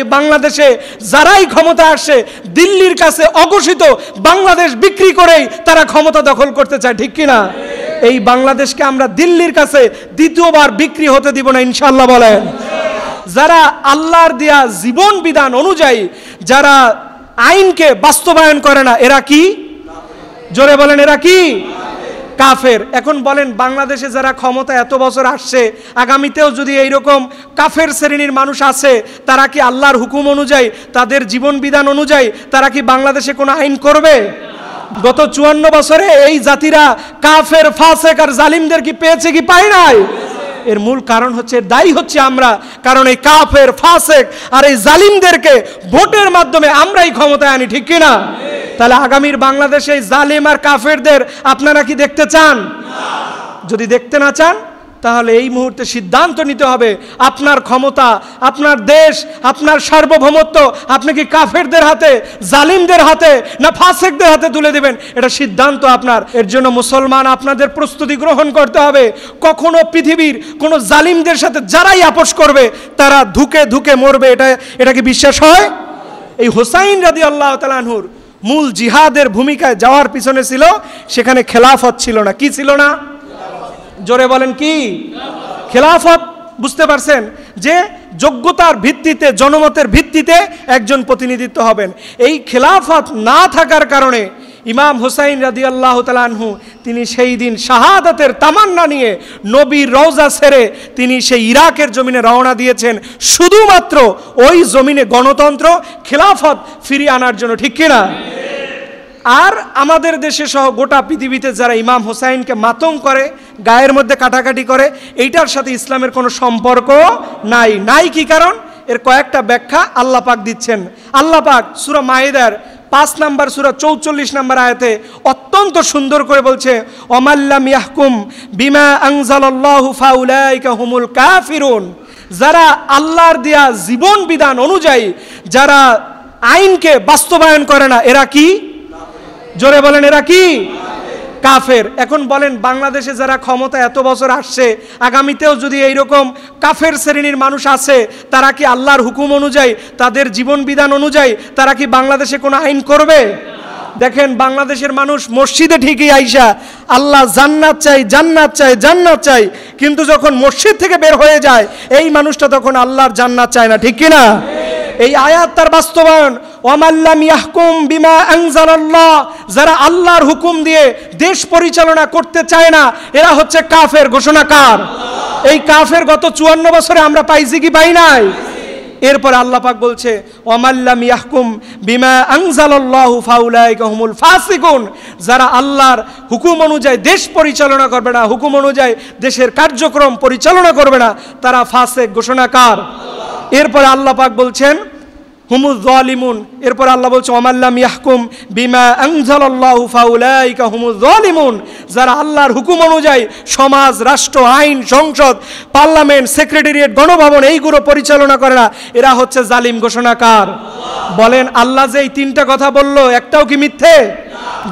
বাংলাদেশে যারাই ক্ষমতা আসে দিল্লির কাছে অঘোষিত বাংলাদেশ বিক্রি করেই তারা ক্ষমতা দখল করতে চায়, ঠিক কিনা? এই বাংলাদেশকে আমরা দিল্লির কাছে দ্বিতীয়বার বিক্রি হতে দিব না, ইনশাআল্লাহ বলেন। যারা আল্লাহর দেয়া জীবন বিধান অনুযায়ী যারা আইনকে বাস্তবায়ন করে না, এরা কি? জোরে বলেন, এরা কি? কাফের। এখন বলেন, বাংলাদেশে যারা ক্ষমতা এত বছর আসছে, আগামীতেও যদি এইরকম কাফের শ্রেণীর মানুষ আছে, তারা কি আল্লাহর হুকুম অনুযায়ী তাদের জীবন বিধান অনুযায়ী তারা কি বাংলাদেশে কোনো আইন করবে? গত 54 বছরে এই জাতিরা কাফের, ফাসেক আর জালিমদের কি পেয়েছে কি পায় নাই? এর মূল কারণ হচ্ছে, দায়ী হচ্ছে আমরা। কারণ এই কাফের, ফাসেক আর এই জালিমদেরকে ভোটের মাধ্যমে আমরাই ক্ষমতায় আনি, ঠিক কিনা? তাহলে আগামীর বাংলাদেশে জালিম আর কাফেরদের আপনারা কি দেখতে চান? যদি দেখতে না চান, তাহলে এই মুহূর্তে সিদ্ধান্ত নিতে হবে, আপনার ক্ষমতা, আপনার দেশ, আপনার সার্বভৌমত্ব আপনি কি কাফেরদের হাতে, জালিমদের হাতে না ফাসেকদের হাতে তুলে দেবেন? এটা সিদ্ধান্ত আপনার। এর জন্য মুসলমান আপনাদের প্রস্তুতি গ্রহণ করতে হবে। কখনো পৃথিবীর কোন জালিমদের সাথে যারাই আপোষ করবে তারা ধুকে ধুকে মরবে, এটা কি বিশ্বাস হয়? এই হুসাইন রাদিয়াল্লাহু তাআলা আনহুর মূল জিহাদের ভূমিকায় যাওয়ার পিছনে ছিল, সেখানে খেলাফত ছিল না। কি ছিল না? জোরে বলেন, কি? খেলাফত। বুঝতে পারছেন যে যোগ্যতার ভিত্তিতে, জনমতের ভিত্তিতে একজন প্রতিনিধিত্ব হবেন। এই খেলাফত না থাকার কারণে ইমাম হুসাইন রাদিয়াল্লাহু তাআলা আনহু তিনি সেই দিন শাহাদাতের তামান্না নিয়ে নবীর রওজা ছেড়ে তিনি সেই ইরাকের জমিনে রওনা দিয়েছেন, শুধুমাত্র ওই জমিনে গণতন্ত্র, খেলাফত ফিরিয়ে আনার জন্য, ঠিক কিনা? আর আমাদের দেশে সহ গোটা পৃথিবীতে যারা ইমাম হুসাইনকে মাতম করে, গায়ের মধ্যে কাটাকাটি করে, এইটার সাথে ইসলামের কোনো সম্পর্ক নাই। কি কারণ? এর কয়েকটা ব্যাখ্যা আল্লাহ পাক দিচ্ছেন। আল্লাহ পাক সূরা মাইদার 5 নম্বর সূরা 44 নম্বর আয়াতে অত্যন্ত সুন্দর করে বলছে, ওয়ামাল্লাম ইয়াহকুম বিমা আনজালাল্লাহু ফাউলাইকা হুমুল কাফিরুন। যারা আল্লাহর দেয়া জীবন বিধান অনুযায়ী যারা আইনকে বাস্তবায়ন করে না, এরা কি? জোরে বলেন, এরা কি? কাফের। এখন বলেন, বাংলাদেশে যারা ক্ষমতা এত বছর আসছে, আগামীতেও যদি এইরকম কাফের শ্রেণীর মানুষ আছে, তারা কি আল্লাহর হুকুম অনুযায়ী তাদের জীবন বিধান অনুযায়ী তারা কি বাংলাদেশে কোনো আইন করবে? দেখেন, বাংলাদেশের মানুষ মসজিদে ঠিকই আইসা আল্লাহ জান্নাত চাই, জান্নাত চাই, জান্নাত চাই, কিন্তু যখন মসজিদ থেকে বের হয়ে যায় এই মানুষটা তখন আল্লাহর জান্নাত চায় না, ঠিক কিনা? এই আয়াত তার বাস্তবায়ন। ওয়ামাল্লাম ইয়াহকুম বিমা আনজালাল্লাহ, যারা আল্লাহর হুকুম দিয়ে দেশ পরিচালনা করতে চায় না, এরা হচ্ছে কাফের। ঘোষণাকার এই কাফের গত 54 বছরে আমরা পাইছি কি পাই নাই? এরপর আল্লাহ পাক বলছে, ওয়ামাল্লাম ইয়াহকুম বিমা আনজালাল্লাহু ফাউলাইকা হুমুল ফাসিকুন। যারা আল্লাহর হুকুম অনুযায়ী দেশ পরিচালনা করবে না, হুকুম অনুযায়ী দেশের কার্যক্রম পরিচালনা করবে না, তারা ফাসিক। ঘোষণাকার। এরপর আল্লাহ পাক বলছেন হুমুজ জালিমুন। এরপর আল্লাহ বলছে, ওয়ামাল্লাম ইয়াহকুম বিমা আনজালাল্লাহু ফাউলাইকা হুমুজ জালিমুন। যারা আল্লাহর হুকুম অনুযায়ী সমাজ, রাষ্ট্র, আইন, সংসদ, পার্লামেন্ট, সেক্রেটারিয়েট, গণভবন এইগুলো পরিচালনা করে না, এরা হচ্ছে জালিম। ঘোষণাকার। বলেন, আল্লাহ যে এই 3টা কথা বলল, একটাও কি মিথ্যে?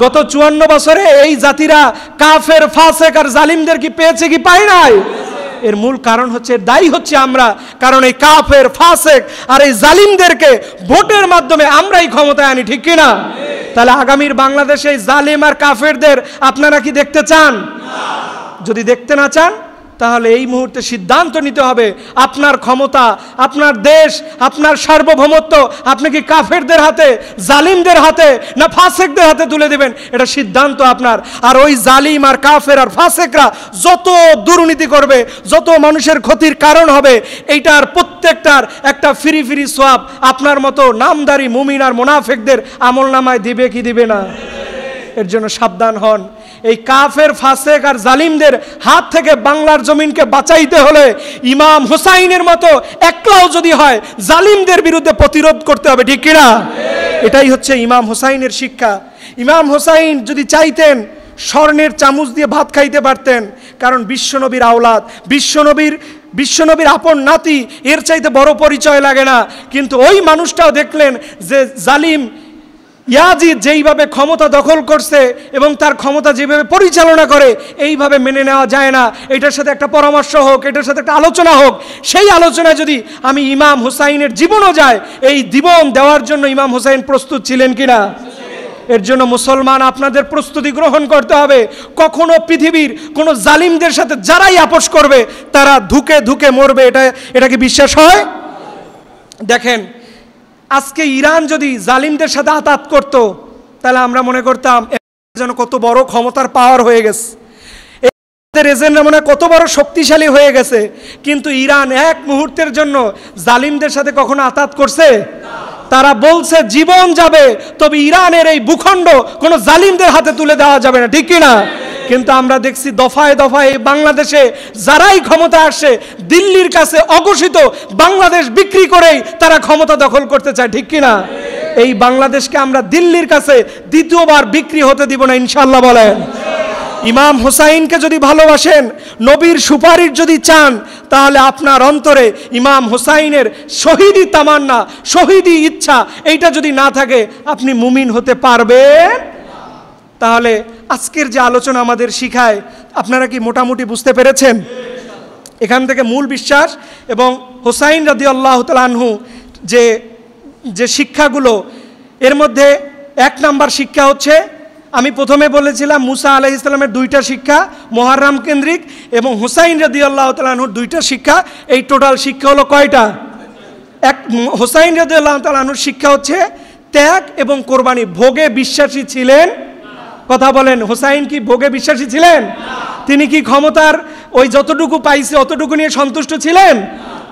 গত 54 বছরে এই জাতিরা কাফের, ফাসেক আর জালিমদের কি পেয়েছে কি পায় নাই? এর মূল কারণ হচ্ছে, দায়ী হচ্ছে আমরা। কারণ এই কাফের, ফাসেক আর এই জালিমদেরকে ভোটের মাধ্যমে আমরাই ক্ষমতায় আনি, ঠিক কিনা? তাহলে আগামীর বাংলাদেশে জালিম আর কাফেরদের আপনারা কি দেখতে চান? যদি দেখতে না চান, তাহলে এই মুহূর্তে সিদ্ধান্ত নিতে হবে, আপনার ক্ষমতা, আপনার দেশ, আপনার সার্বভৌমত্ব আপনি কি কাফেরদের হাতে, জালিমদের হাতে না ফাসেকদের হাতে তুলে দেবেন? এটা সিদ্ধান্ত আপনার। আর ওই জালিম আর কাফের আর ফাসেকরা যত দুর্নীতি করবে, যত মানুষের ক্ষতির কারণ হবে, এইটার প্রত্যেকটার একটা ফ্রি ফ্রি সওয়াব আপনার মতো নামদারি মুমিন আর মুনাফিকদের আমলনামায় দিবে কি দিবে না? এর জন্য সাবধান হন। এই কাফের, ফাসেক আর জালিমদের হাত থেকে বাংলার জমিনকে বাঁচাইতে হলে ইমাম হুসাইনের মতো একলাও যদি হয়, জালিমদের বিরুদ্ধে প্রতিরোধ করতে হবে, ঠিক কিনা? এটাই হচ্ছে ইমাম হুসাইনের শিক্ষা। ইমাম হুসাইন যদি চাইতেন, স্বর্ণের চামচ দিয়ে ভাত খাইতে পারতেন, কারণ বিশ্বনবীর আওলাদ, বিশ্বনবীর আপন নাতি, এর চাইতে বড় পরিচয় লাগে না। কিন্তু ওই মানুষটাও দেখলেন যে জালিম ইয়াজিদ যেইভাবে ক্ষমতা দখল করছে এবং তার ক্ষমতা যেভাবে পরিচালনা করে এইভাবে মেনে নেওয়া যায় না। এটার সাথে একটা পরামর্শ হোক, এটার সাথে একটা আলোচনা হোক। সেই আলোচনায় যদি আমি ইমাম হুসাইনের জীবনও যায়, এই জীবন দেওয়ার জন্য ইমাম হুসাইন প্রস্তুত ছিলেন কিনা? এর জন্য মুসলমান আপনাদের প্রস্তুতি গ্রহণ করতে হবে। কখনো পৃথিবীর কোনো জালিমদের সাথে যারাই আপোষ করবে তারা ধুকে ধুকে মরবে, এটা কি বিশ্বাস হয়? দেখেন, আজকে ইরান যদি জালিমদের সাথে আতাত করতো তাহলে আমরা মনে করতাম যেন কত বড় ক্ষমতার পাওয়ার হয়ে গেছে, এজেন্টরা মনে কত বড় শক্তিশালী হয়ে গেছে। কিন্তু ইরান এক মুহূর্তের জন্য জালিমদের সাথে কখনো আতাত করছে? তারা বলছে জীবন যাবে, তবে ইরানের এই ভূখণ্ড কোনো জালিমদের হাতে তুলে দেওয়া যাবে না, ঠিক কিনা? কিন্তু আমরা দেখছি দফায় দফায় বাংলাদেশে যারাই ক্ষমতা আসে দিল্লির কাছে অঘোষিত বাংলাদেশ বিক্রি করেই তারা ক্ষমতা দখল করতে চায়, ঠিক কিনা? এই বাংলাদেশকে আমরা দিল্লির কাছে দ্বিতীয়বার বিক্রি হতে দিব না, ইনশাআল্লাহ বলেন। ইমাম হুসাইনকে যদি ভালোবাসেন, নবীর সুপারিশ যদি চান, তাহলে আপনার অন্তরে ইমাম হুসাইনের শহীদি তামান্না, শহীদি ইচ্ছা এইটা যদি না থাকে আপনি মুমিন হতে পারবেন? তাহলে আজকের যে আলোচনা আমাদের শিখায়, আপনারা কি মোটামুটি বুঝতে পেরেছেন? এখান থেকে মূল বিশ্বাস এবং হুসাইন রাদিয়াল্লাহু তাআলা আনহু যে শিক্ষাগুলো, এর মধ্যে এক নাম্বার শিক্ষা হচ্ছে, আমি প্রথমে বলেছিলাম মুসা আলাইহিস সালামের দুইটা শিক্ষা মুহররম কেন্দ্রিক এবং হুসাইন রাদিয়াল্লাহু তাআলা আনহুর দুইটা শিক্ষা। এই টোটাল শিক্ষা হলো কয়টা? এক, হুসাইন রাদিয়াল্লাহু তাআলা আনহুর শিক্ষা হচ্ছে ত্যাগ এবং কোরবানি। ভোগে বিশ্বাসী ছিলেন? কথা বলেন, হুসাইন কি ভোগে বিশ্বাসী ছিলেন? তিনি কি ক্ষমতার ওই যতটুকু পাইছে অতটুকু নিয়ে সন্তুষ্ট ছিলেন?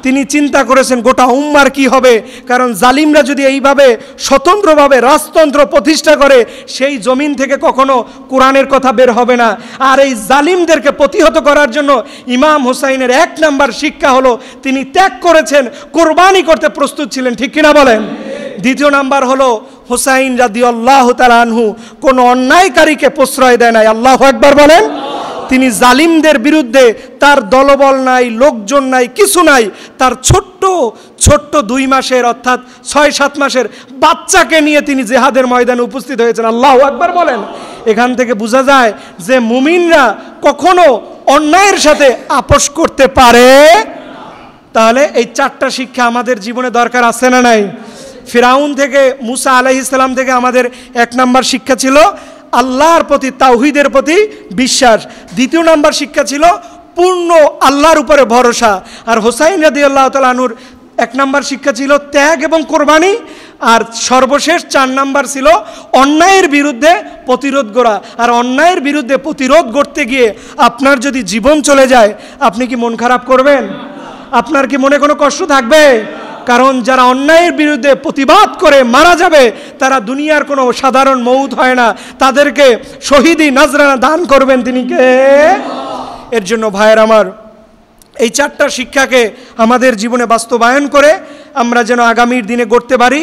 তিনি চিন্তা করেছেন গোটা উম্মার কি হবে, কারণ জালিমরা যদি এইভাবে স্বতন্ত্রভাবে রাজতন্ত্র প্রতিষ্ঠা করে সেই জমিন থেকে কখনো কোরআনের কথা বের হবে না। আর এই জালিমদেরকে প্রতিহত করার জন্য ইমাম হুসাইনের এক নাম্বার শিক্ষা হলো তিনি ত্যাগ করেছেন, কোরবানি করতে প্রস্তুত ছিলেন, ঠিক কিনা বলেন? দ্বিতীয় নাম্বার হলো হুসাইন রাদিয়াল্লাহু তাআলা আনহু কোনো অন্যায়কারীকে প্রশ্রয় দেয় নাই। আল্লাহু আকবার বলেন। তিনি জালিমদের বিরুদ্ধে তার দলবল নাই, লোকজন নাই, কিছু নাই, তার ছোট্ট ছোট্ট 2 মাসের অর্থাৎ 6-7 মাসের বাচ্চাকে নিয়ে তিনি জিহাদের ময়দানে উপস্থিত হয়েছেন। আল্লাহু আকবার বলেন। এখান থেকে বোঝা যায় যে মুমিনরা কখনো অন্যায়ের সাথে আপোষ করতে পারে। তাহলে এই 4টা শিক্ষা আমাদের জীবনে দরকার আছে না নাই? ফিরাউন থেকে মুসা আলাইহিস সালাম থেকে আমাদের 1 নাম্বার শিক্ষা ছিল আল্লাহর প্রতি, তাওহীদের প্রতি বিশ্বাস। দ্বিতীয় নাম্বার শিক্ষা ছিল পূর্ণ আল্লাহর উপরে ভরসা। আর হুসাইন রাদিয়াল্লাহু তাআলা আনহুর 1 নাম্বার শিক্ষা ছিল ত্যাগ এবং কোরবানি। আর সর্বশেষ 4 নাম্বার ছিল অন্যায়ের বিরুদ্ধে প্রতিরোধ গড়া। আর অন্যায়ের বিরুদ্ধে প্রতিরোধ গড়তে গিয়ে আপনার যদি জীবন চলে যায়, আপনি কি মন খারাপ করবেন? আপনার কি মনে কোনো কষ্ট থাকবে? কারণ যারা অন্যায়ের বিরুদ্ধে প্রতিবাদ করে মারা যাবে তারা দুনিয়ার কোনো সাধারণ মউত হয় না, তাদেরকে শহীদি নজরানা দান করবেন তিনি কে? এর জন্য ভাইয়ের আমার, এই 4টা শিক্ষাকে আমাদের জীবনে বাস্তবায়ন করে আমরা যেন আগামীর দিনে গড়তে পারি।